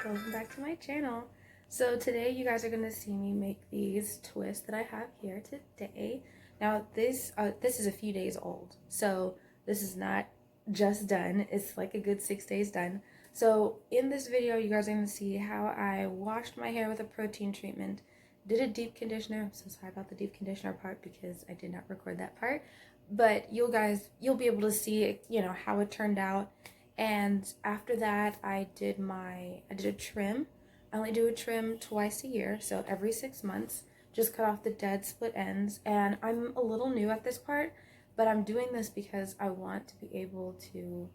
Welcome back to my channel. So today you guys are going to see me make these twists that I have here today. Now this is a few days old, so this is not just done. It's like a good 6 days done. So in this video you guys are going to see how I washed my hair with a protein treatment, did a deep conditioner. I'm so sorry about the deep conditioner part because I did not record that part, but you'll be able to see, how it turned out. And after that, I did a trim. I only do a trim twice a year, so every 6 months. Just cut off the dead split ends. And I'm a little new at this part, but I'm doing this because I want to be able to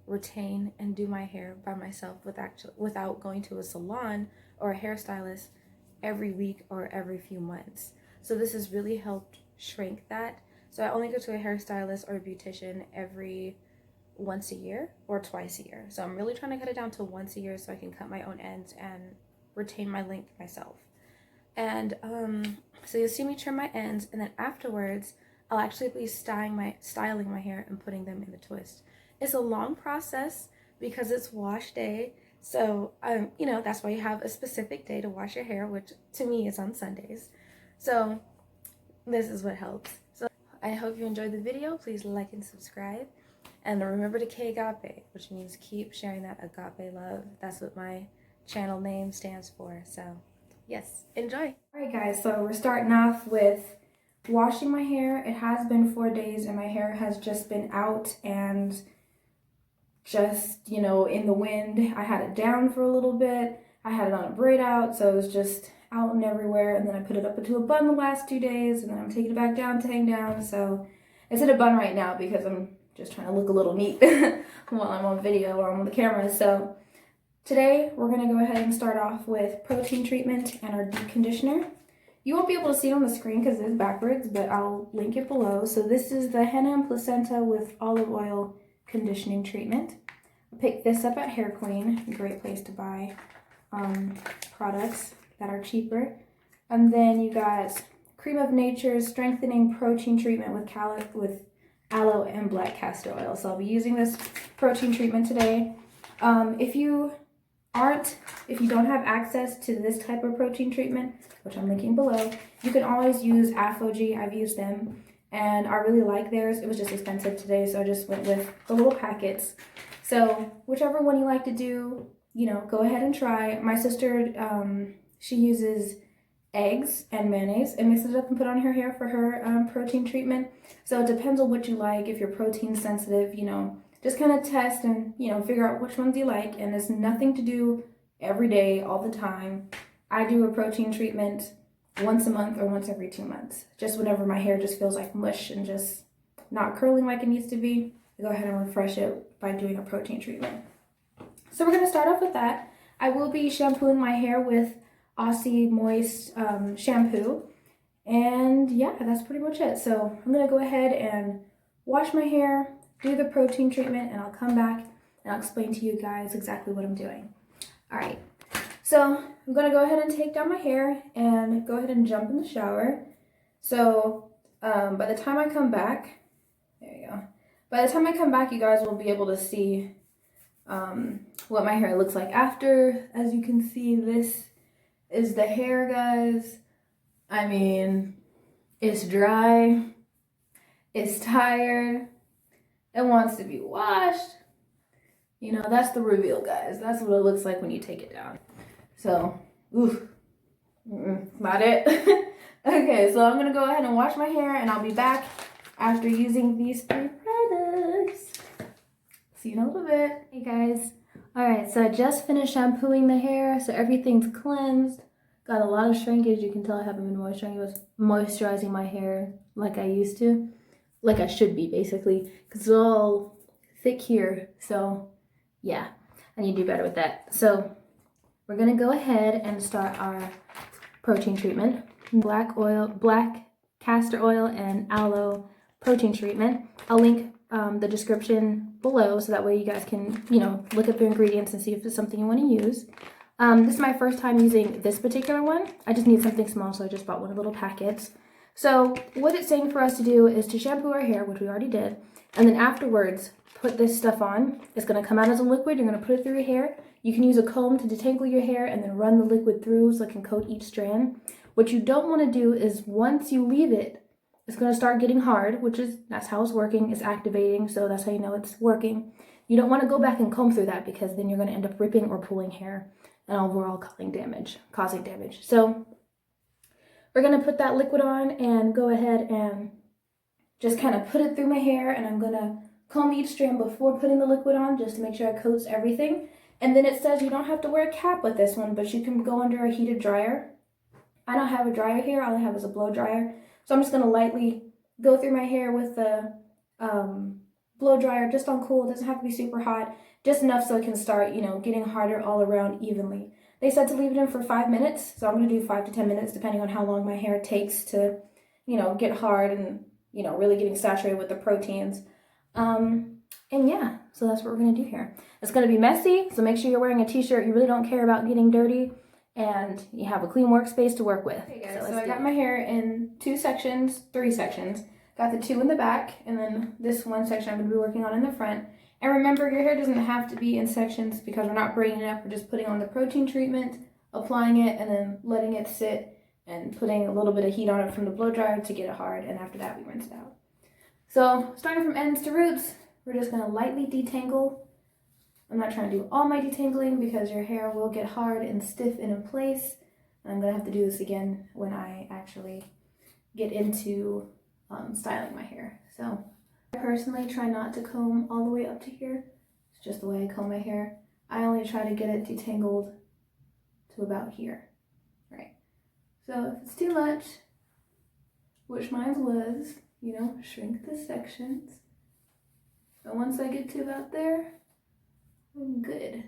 retain and do my hair by myself without going to a salon or a hairstylist every week or every few months. So this has really helped shrink that. So I only go to a hairstylist or a beautician every once a year or twice a year. So I'm really trying to cut it down to once a year so I can cut my own ends and retain my length myself. And so you'll see me trim my ends, and then afterwards I'll actually be styling my hair and putting them in the twist. It's a long process because it's wash day. So that's why you have a specific day to wash your hair, which to me is on Sundays. So this is what helps. So I hope you enjoyed the video. Please like and subscribe. And remember to agape, which means keep sharing that agape love. That's what my channel name stands for. So yes, enjoy. Alright guys, so we're starting off with washing my hair. It has been 4 days and my hair has just been out and just, in the wind. I had it down for a little bit. I had it on a braid out, so it was just out and everywhere. And then I put it up into a bun the last 2 days, and then I'm taking it back down to hang down. So it's in a bun right now because I'm just trying to look a little neat while I'm on video or I'm on the camera. So today we're going to go ahead and start off with protein treatment and our deep conditioner. You won't be able to see it on the screen because it is backwards, but I'll link it below. So this is the henna and placenta with olive oil conditioning treatment. I picked this up at Hair Queen, a great place to buy products that are cheaper. And then you got Cream of Nature's strengthening protein treatment with aloe and black castor oil. So I'll be using this protein treatment today. If you don't have access to this type of protein treatment, which I'm linking below, you can always use Apogee. I've used them and I really like theirs. It was just expensive today, so I just went with the little packets. So whichever one you like to do, go ahead and try. My sister, she uses eggs and mayonnaise and mixes it up and put on her hair for her protein treatment. So it depends on what you like. If you're protein sensitive, just kind of test and figure out which ones you like. And it's nothing to do every day all the time. I do a protein treatment once a month or once every 2 months, just whenever my hair just feels like mush and just not curling like it needs to be. I go ahead and refresh it by doing a protein treatment. So we're going to start off with that. I will be shampooing my hair with Aussie Moist shampoo, and yeah, that's pretty much it. So I'm gonna go ahead and wash my hair, do the protein treatment, and I'll come back and I'll explain to you guys exactly what I'm doing. All right, so I'm gonna go ahead and take down my hair and go ahead and jump in the shower. So by the time I come back, there you go. By the time I come back, you guys will be able to see what my hair looks like after. As you can see, this is the hair, guys. I mean, it's dry, it's tired, it wants to be washed. That's the reveal, guys. That's what it looks like when you take it down. So, about it. Okay, so I'm gonna go ahead and wash my hair and I'll be back after using these 3 products. See you in a little bit. Hey guys. Alright, so I just finished shampooing the hair, so everything's cleansed. Got a lot of shrinkage. You can tell I haven't been moisturizing my hair like I used to. Like I should be, basically. Because it's all thick here. So, yeah. I need to do better with that. So, we're going to go ahead and start our protein treatment. Black castor oil and aloe protein treatment. I'll link the description below so that way you guys can, look up the ingredients and see if it's something you want to use. This is my first time using this particular one. I just need something small, so I just bought one of the little packets. So what it's saying for us to do is to shampoo our hair, which we already did, and then afterwards put this stuff on. It's going to come out as a liquid. You're going to put it through your hair. You can use a comb to detangle your hair and then run the liquid through so it can coat each strand. What you don't want to do is once you leave it, it's going to start getting hard, that's how it's working. It's activating, so that's how you know it's working. You don't want to go back and comb through that because then you're going to end up ripping or pulling hair and overall causing damage. So we're going to put that liquid on and go ahead and just kind of put it through my hair, and I'm going to comb each strand before putting the liquid on just to make sure it coats everything. And then it says you don't have to wear a cap with this one, but you can go under a heated dryer. I don't have a dryer here. All I have is a blow dryer. So I'm just going to lightly go through my hair with the blow dryer just on cool. It doesn't have to be super hot, just enough so it can start, getting harder all around evenly. They said to leave it in for 5 minutes, so I'm going to do 5 to 10 minutes depending on how long my hair takes to, get hard and, really getting saturated with the proteins. And yeah, so that's what we're going to do here. It's going to be messy, so make sure you're wearing a t-shirt. You really don't care about getting dirty, and you have a clean workspace to work with. Hey guys, so I got my hair in 3 sections. Got the 2 in the back, and then this one section I'm going to be working on in the front. And remember, your hair doesn't have to be in sections because we're not braiding it up. We're just putting on the protein treatment, applying it, and then letting it sit and putting a little bit of heat on it from the blow dryer to get it hard, and after that we rinse it out. So starting from ends to roots, we're just going to lightly detangle. I'm not trying to do all my detangling because your hair will get hard and stiff and in place. And I'm going to have to do this again when I actually get into styling my hair. So I personally try not to comb all the way up to here. It's just the way I comb my hair. I only try to get it detangled to about here. Right. So if it's too much, which mine was, shrink the sections. And once I get to about there, I'm good.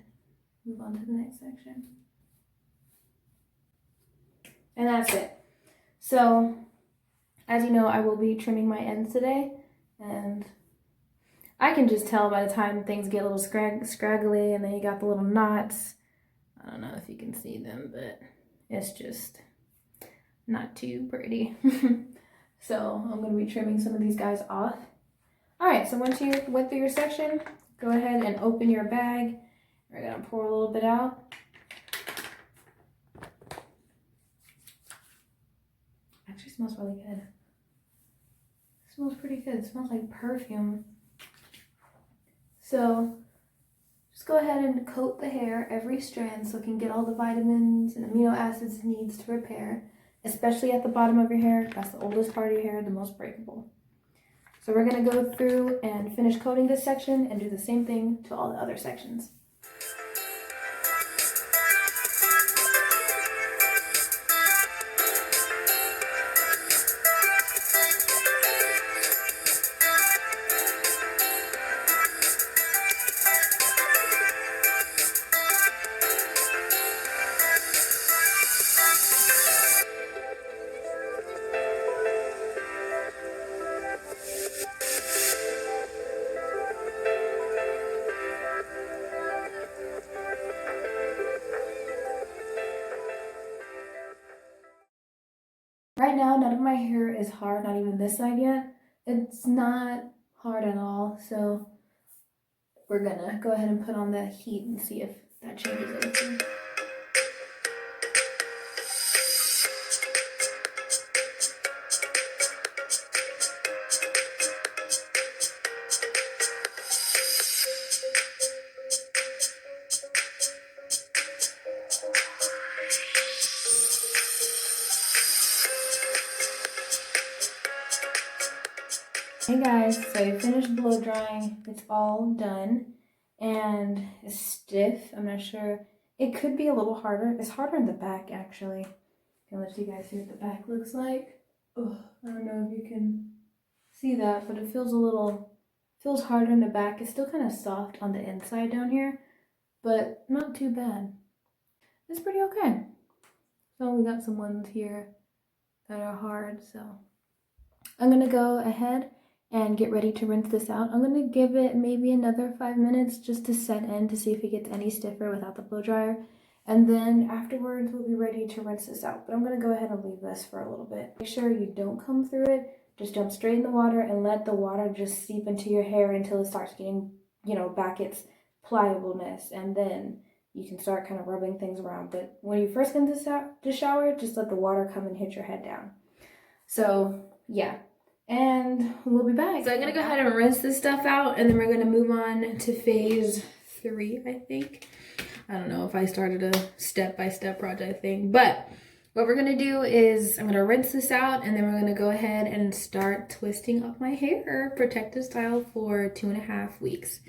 Move on to the next section. And that's it. So, as you know, I will be trimming my ends today. And I can just tell by the time things get a little scraggly and then you got the little knots. I don't know if you can see them, but it's just not too pretty. So I'm going to be trimming some of these guys off. Alright, so once you went through your section, go ahead and open your bag. We're going to pour a little bit out. Actually smells really good. It smells pretty good. It smells like perfume. So just go ahead and coat the hair, every strand, so it can get all the vitamins and amino acids it needs to repair, especially at the bottom of your hair. That's the oldest part of your hair, the most breakable. So we're going to go through and finish coating this section and do the same thing to all the other sections. Right now, none of my hair is hard, not even this side yet. It's not hard at all, so we're gonna go ahead and put on the heat and see if that changes anything. Hey guys, so I finished blow drying. It's all done and it's stiff. I'm not sure. It could be a little harder. It's harder in the back actually. I'll let you guys see what the back looks like. Oh, I don't know if you can see that, but it feels harder in the back. It's still kind of soft on the inside down here, but not too bad. It's pretty okay. So we got some ones here that are hard, so I'm gonna go ahead and get ready to rinse this out. I'm going to give it maybe another 5 minutes just to set in to see if it gets any stiffer without the blow dryer. And then afterwards, we'll be ready to rinse this out. But I'm going to go ahead and leave this for a little bit. Make sure you don't comb through it. Just jump straight in the water and let the water just seep into your hair until it starts getting, back its pliableness. And then you can start kind of rubbing things around. But when you first get into the shower, just let the water come and hit your head down. So, yeah. And we'll be back. So I'm going to go ahead and rinse this stuff out, and then we're going to move on to phase 3, I think. I don't know if I started a step-by-step project thing, but what we're going to do is I'm going to rinse this out, and then we're going to go ahead and start twisting up my hair, protective style, for 2.5 weeks.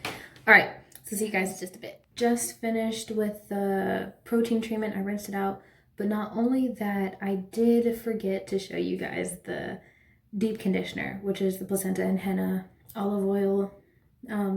All right, so see you guys in just a bit. Just finished with the protein treatment. I rinsed it out, but not only that, I did forget to show you guys the deep conditioner, which is the placenta and henna olive oil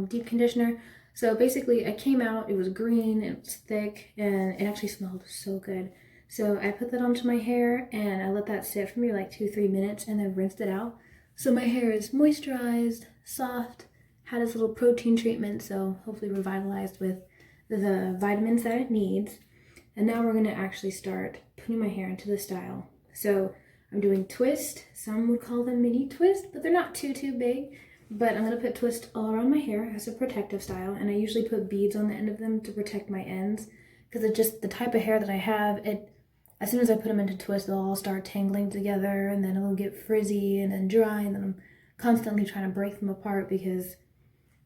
deep conditioner. So basically I came out, it was green, it was thick, and it actually smelled so good. So I put that onto my hair and I let that sit for maybe like 2-3 minutes and then rinsed it out. So my hair is moisturized, soft, had its little protein treatment, so hopefully revitalized with the vitamins that it needs. And now we're gonna actually start putting my hair into the style. So I'm doing twist. Some would call them mini twist, but they're not too big. But I'm going to put twist all around my hair as a protective style. And I usually put beads on the end of them to protect my ends. Because it's just the type of hair that I have. As soon as I put them into twist, they'll all start tangling together. And then it'll get frizzy and then dry. And then I'm constantly trying to break them apart because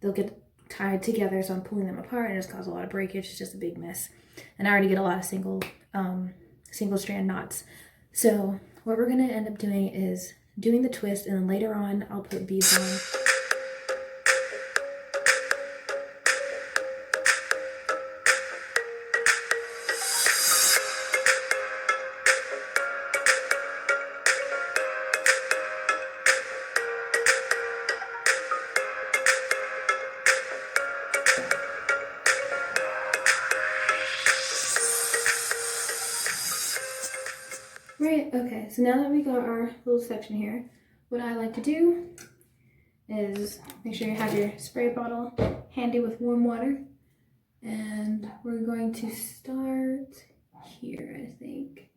they'll get tied together. So I'm pulling them apart and it's caused a lot of breakage. It's just a big mess. And I already get a lot of single strand knots. So what we're going to end up doing is doing the twist, and then later on I'll put beads on. Right, okay, so now that we got our little section here, what I like to do is make sure you have your spray bottle handy with warm water. And we're going to start here, I think.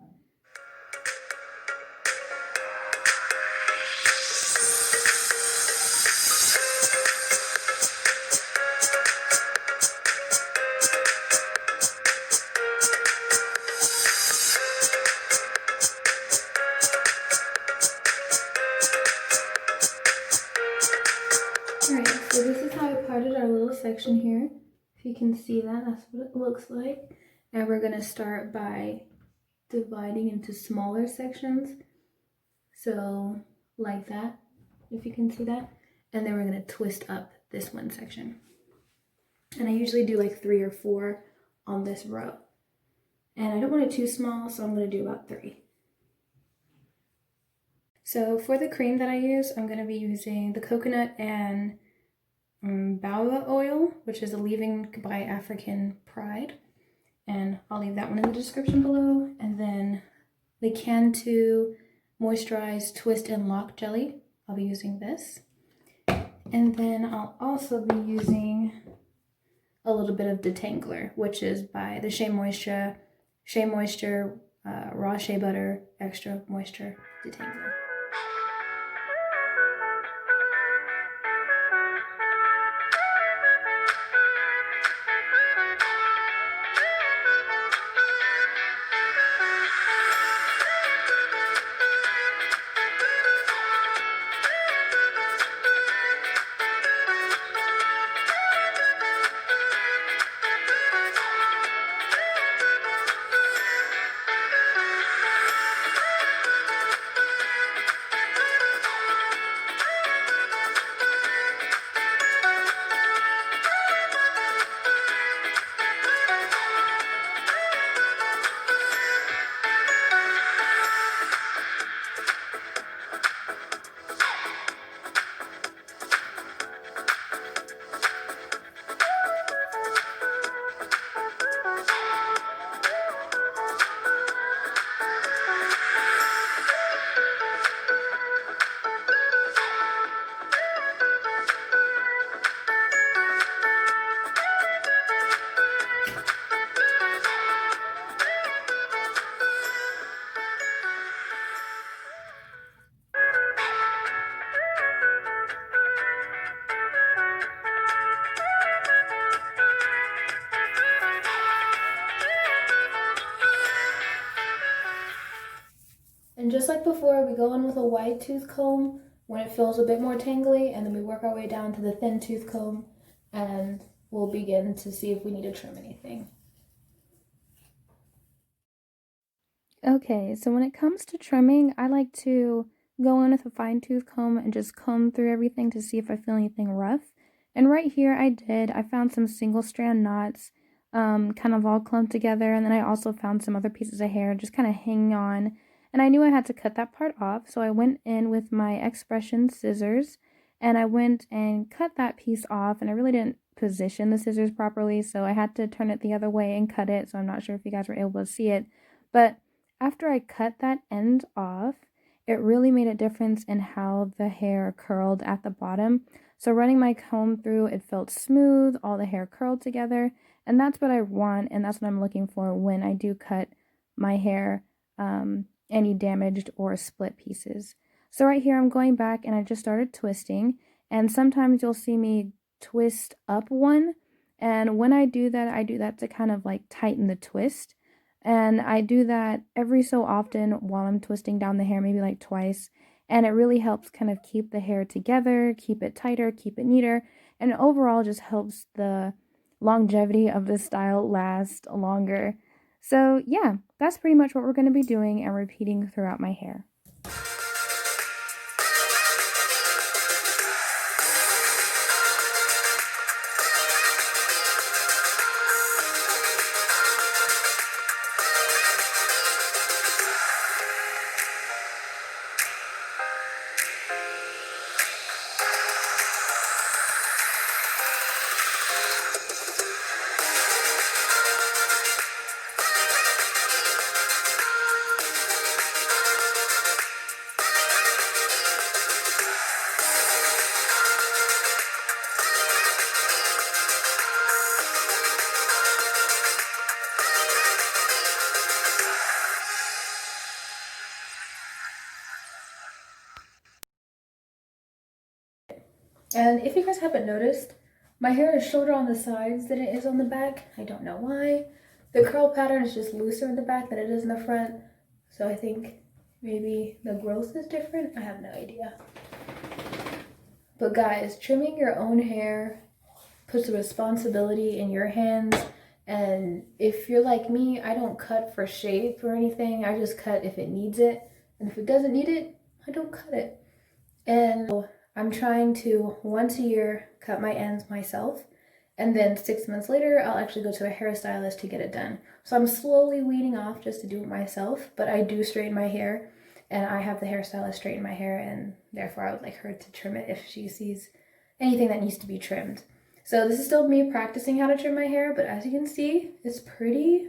Alright, so this is how I parted our little section here. If you can see that, that's what it looks like. And we're going to start by dividing into smaller sections. So, like that, if you can see that. And then we're going to twist up this one section. And I usually do like 3 or 4 on this row. And I don't want it too small, so I'm going to do about 3. So for the cream that I use, I'm going to be using the coconut and baobab oil, which is a leave-in by African Pride. And I'll leave that one in the description below. And then the Cantu Moisturized Twist and Lock Jelly. I'll be using this. And then I'll also be using a little bit of Detangler, which is by the Shea Moisture Raw Shea Butter Extra Moisture Detangler. just like before, we go in with a wide tooth comb when it feels a bit more tangly, and then we work our way down to the thin tooth comb, and we'll begin to see if we need to trim anything. Okay, so when it comes to trimming, I like to go in with a fine tooth comb and just comb through everything to see if I feel anything rough. And right here I found some single strand knots kind of all clumped together, and then I also found some other pieces of hair just kind of hanging on, and I knew I had to cut that part off, so I went in with my Xpression scissors and I went and cut that piece off, and I really didn't position the scissors properly, so I had to turn it the other way and cut it, so I'm not sure if you guys were able to see it. But after I cut that end off, it really made a difference in how the hair curled at the bottom. So running my comb through, it felt smooth, all the hair curled together, and that's what I want, and that's what I'm looking for when I do cut my hair, any damaged or split pieces. So right here I'm going back and I just started twisting, and sometimes you'll see me twist up one, and when I do that to kind of like tighten the twist. And I do that every so often while I'm twisting down the hair, maybe like twice. And it really helps kind of keep the hair together, keep it tighter, keep it neater, and overall just helps the longevity of this style last longer. So yeah, that's pretty much what we're going to be doing and repeating throughout my hair. And if you guys haven't noticed, my hair is shorter on the sides than it is on the back. I don't know why. The curl pattern is just looser in the back than it is in the front. So I think maybe the growth is different. I have no idea. But guys, trimming your own hair puts the responsibility in your hands. And if you're like me, I don't cut for shape or anything. I just cut if it needs it. And if it doesn't need it, I don't cut it. And I'm trying to once a year cut my ends myself, and then 6 months later I'll actually go to a hairstylist to get it done. So I'm slowly weaning off just to do it myself, but I do straighten my hair, and I have the hairstylist straighten my hair, and therefore I would like her to trim it if she sees anything that needs to be trimmed. So this is still me practicing how to trim my hair, but as you can see, it's pretty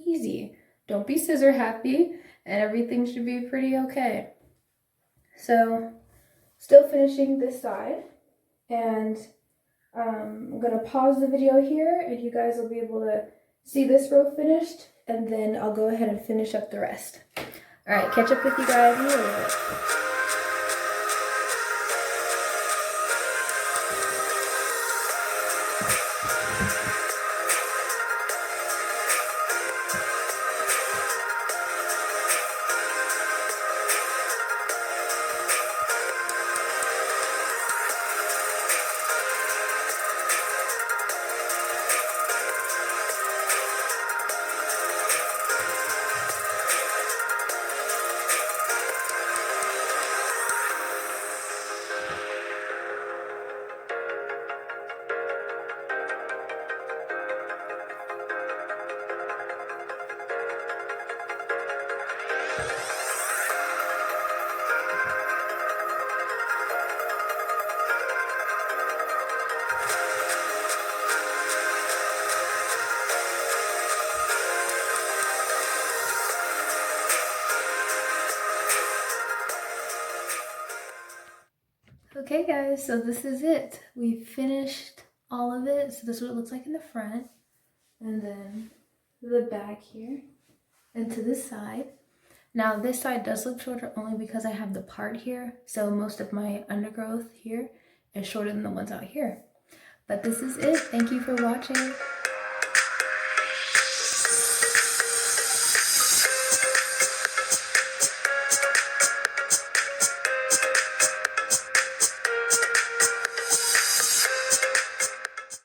easy. Don't be scissor happy, and everything should be pretty okay. So still finishing this side, and I'm going to pause the video here and you guys will be able to see this row finished, and then I'll go ahead and finish up the rest. Alright, catch up with you guys in a little bit. Okay guys, so this is it. We finished all of it. So this is what it looks like in the front, and then the back here, and to this side. Now this side does look shorter only because I have the part here, so most of my undergrowth here is shorter than the ones out here. But this is it. Thank you for watching.